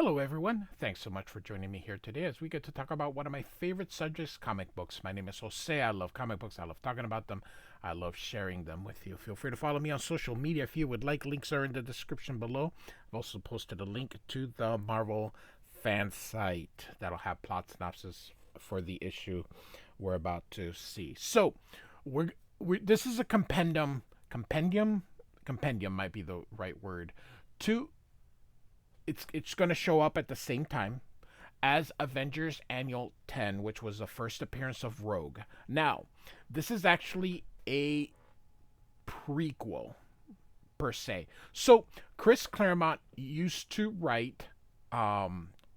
Hello, everyone. Thanks so much for joining me here today as we get to talk about one of my favorite subjects, comic books. My name is Jose. I love comic books. I love talking about them. I love sharing them with you. Feel free to follow me on social media if you would like. Links are in the description below. I've also posted a link to the Marvel fan site that'll have plot synopsis for the issue we're about to see. So, this is a compendium might be the right word to it's going to show up at the same time as Avengers Annual 10, which was the first appearance of Rogue. Now, this is actually a prequel per se. So, Chris Claremont used to write real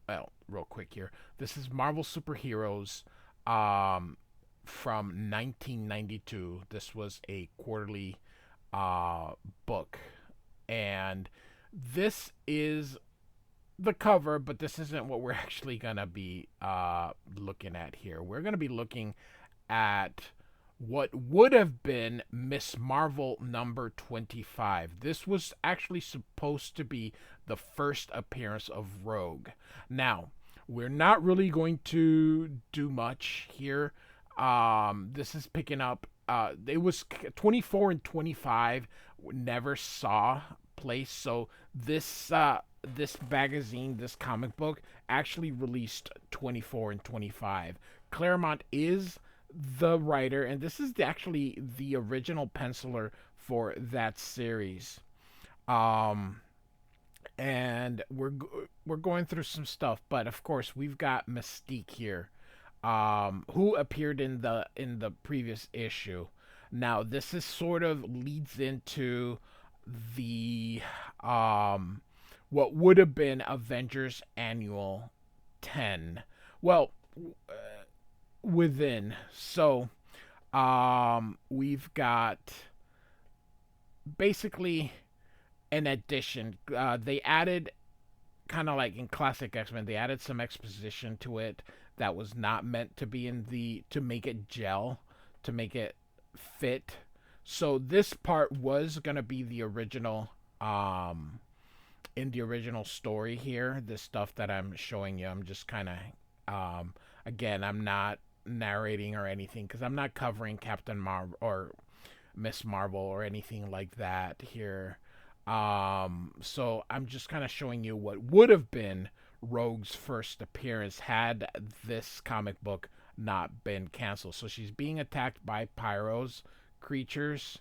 quick here. This is Marvel Superheroes from 1992. This was a quarterly book, and this is the cover, but this isn't what we're actually going to be looking at here. We're going to be looking at what would have been Miss Marvel number 25. This was actually supposed to be the first appearance of Rogue. Now, we're not really going to do much here. This is picking up. It was 24 and 25 never saw place, so this magazine, this comic book, actually released 24 and 25. Claremont is the writer, and this is actually the original penciler for that series. Um, and we're going through some stuff, but of course we've got Mystique here, who appeared in the previous issue. Now this is sort of leads into the what would have been Avengers Annual 10. Well, within. So, we've got basically an addition. They added, kind of like in classic X-Men, they added some exposition to it that was not meant to be to make it gel, to make it fit. So this part was going to be the original, in the original story here. This stuff that I'm showing you, I'm just kind of, again, I'm not narrating or anything because I'm not covering Captain Marvel or Miss Marvel or anything like that here. So I'm just kind of showing you what would have been Rogue's first appearance had this comic book not been canceled. So she's being attacked by Pyro's creatures,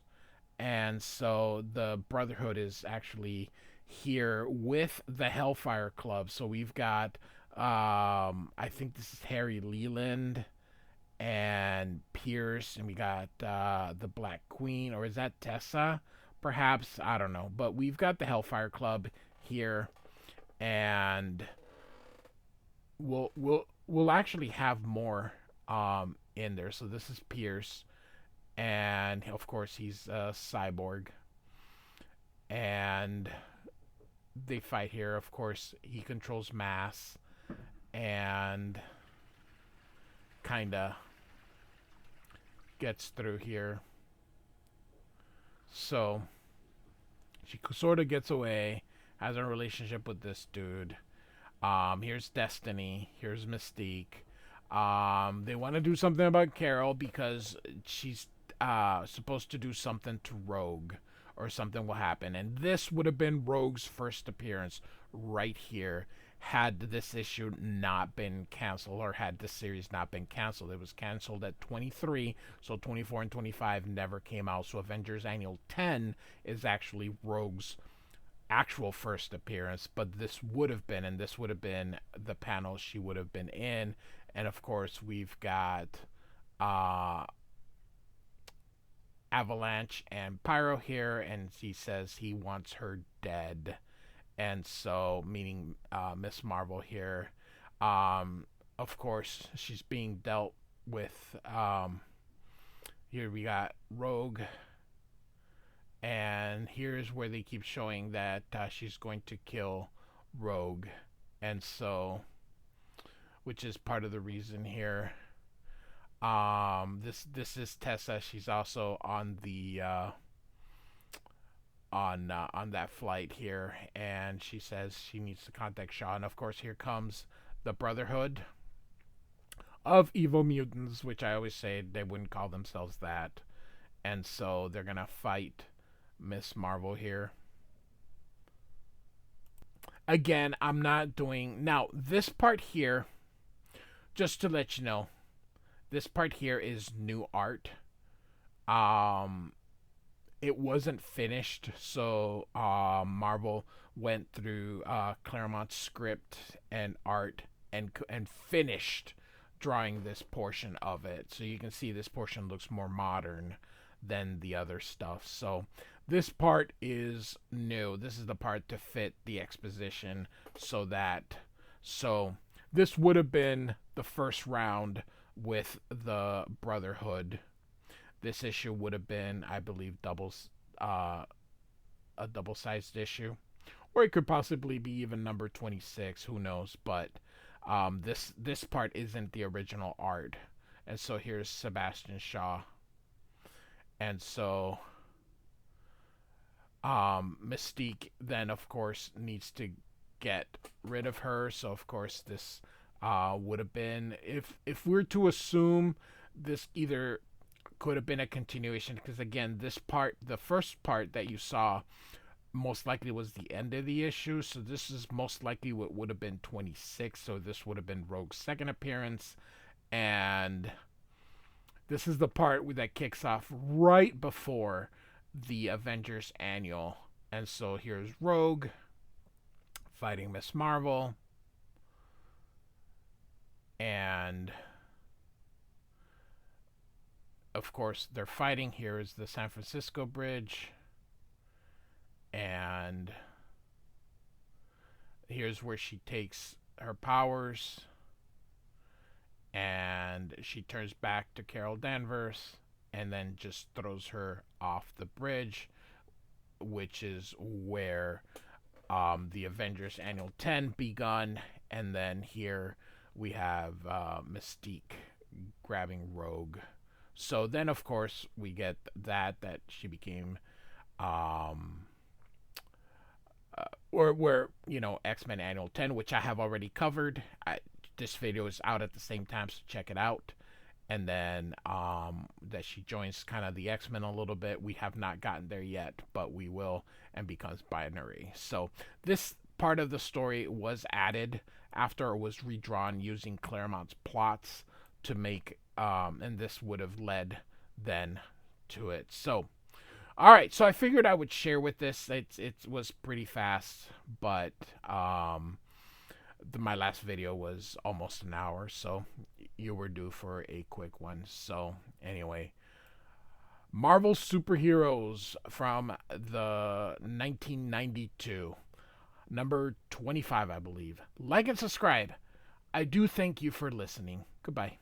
and so the Brotherhood is actually here with the Hellfire Club. So we've got, I think this is Harry Leland and Pierce, and we got the Black Queen, or is that Tessa? Perhaps, I don't know. But we've got the Hellfire Club here, and we'll actually have more in there. So this is Pierce, and of course he's a cyborg, and they fight here. Of course, he controls mass and kind of gets through here. So she sort of gets away, has a relationship with this dude. Here's Destiny. Here's Mystique. They want to do something about Carol because she's supposed to do something to Rogue, or something will happen. And this would have been Rogue's first appearance right here had this issue not been canceled, or had this series not been canceled. It was canceled at 23, so 24 and 25 never came out. So Avengers Annual 10 is actually Rogue's actual first appearance, but this would have been, and this would have been the panel she would have been in. And of course, we've got Avalanche and Pyro here, and he says he wants her dead. And so, meaning Miss Marvel here. Of course, she's being dealt with. Here we got Rogue, and here's where they keep showing that she's going to kill Rogue, and so, which is part of the reason here. This is Tessa. She's also on the on that flight here, and she says she needs to contact Shaw, and of course here comes the Brotherhood of Evil Mutants, which I always say they wouldn't call themselves that, and so they're gonna fight Miss Marvel here. Again, I'm not doing now this part here. Just to let you know, this part here is new art. Um, it wasn't finished, so Marvel went through Claremont's script and art and finished drawing this portion of it. So you can see this portion looks more modern than the other stuff. So this part is new. This is the part to fit the exposition so this would have been the first round with the Brotherhood. This issue would have been, I believe, a double-sized issue, or it could possibly be even number 26. Who knows? But this part isn't the original art, and so here's Sebastian Shaw, and so Mystique then, of course, needs to get rid of her. So of course this would have been, if we're to assume, this either could have been a continuation, because again, this part, the first part that you saw, most likely was the end of the issue. So this is most likely what would have been 26. So this would have been Rogue's second appearance, and this is the part that kicks off right before the Avengers Annual. And so here's Rogue fighting Miss Marvel, and of course they're fighting. Here is the San Francisco Bridge, and here's where she takes her powers and she turns back to Carol Danvers and then just throws her off the bridge, which is where the Avengers Annual 10 begun. And then here we have Mystique grabbing Rogue. So then, of course, we get that she became, X-Men Annual 10, which I have already covered. This video is out at the same time, so check it out. And then that she joins kind of the X-Men a little bit. We have not gotten there yet, but we will, and becomes binary. So this part of the story was added after it was redrawn using Claremont's plots to make, and this would have led then to it. So, all right, so I figured I would share with this. It was pretty fast, but my last video was almost an hour, so you were due for a quick one. So anyway, Marvel Superheroes from the 1992, number 25, I believe. Like and subscribe. I do thank you for listening. Goodbye.